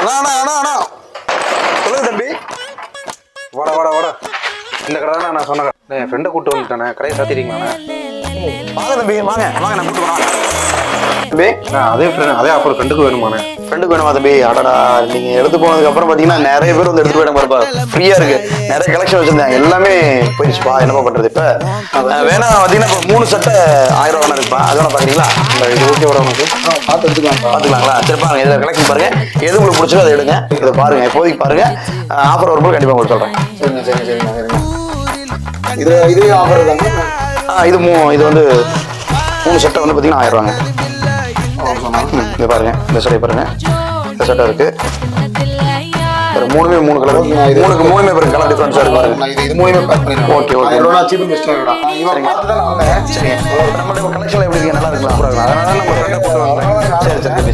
அண்ணா சொல்லுங்க தம்பி. வாடா இந்த கடை தானே நான் சொன்ன கடை. என் ஃப்ரெண்டை கூப்பிட்டு வந்துட்டானே, கடையை சாத்திட்டீங்களாண்ணே? வாங்க தம்பி வாங்க நான் கூப்பிட்டு போனா தம்பி. அதே ஆஃபர் ஃப்ரெண்டுக்கு வேணுமாண்ணே? ஃப்ரெண்டுக்கு வேணுமா தம்பி? அடடா, நீங்க எடுத்து போனதுக்கு அப்புறம் பாத்தீங்கன்னா நிறைய பேர் வந்து எடுத்துட்டு போயிட பாருப்பா. ஃப்ரீயா இருக்கு, நிறைய கலெக்ஷன் வச்சிருந்தேன், எல்லாமே போயிடுச்சுப்பா. என்னப்பா பண்றது இப்ப? வேணா பாத்தீங்கன்னா இப்போ 3 சட்டை 1000 ரூபா இருக்குப்பா. அதெல்லாம் பாக்குறீங்களா? இது ஓகே வர உனக்கு? பார்த்து எடுத்துக்கலாங்களா? சரி பாருங்க, இதுல கலெக்ஷன் பாருங்க, எது உங்களுக்கு பிடிச்சோ அதை எடுங்க. இதை பாருங்க, இப்போதைக்கு பாருங்க. ஆஃபர் வரும்போது கண்டிப்பா உங்களுக்கு சொல்றேன். சரிங்க. இது ஆஃபர் தாங்க? இது வந்து 3 சட்டை வந்து பாத்தீங்கன்னா 1000 ரூபாங்க. இது பாருங்க, இந்த சட்டை பாருங்க, இந்த சட்டை இருக்கு. மூணுமே 3 கலர். மூணுமே பாருங்க, கலர் டிஃபரன்ஸா இருக்கு பாருங்க. இது மூணுமே பேக் பண்ணிடுங்க. ஓகே. சீப் பெஸ்டா இருக்குடா. இவன் பார்த்து தான் வாங்க. சரிங்க. நம்ம கலெக்ஷன்ல எப்படி இருக்கு? நல்லா இருக்குங்களா? அதனால நம்ம ஃப்ரெண்டை கூப்பிட்டு வந்தேன். சரி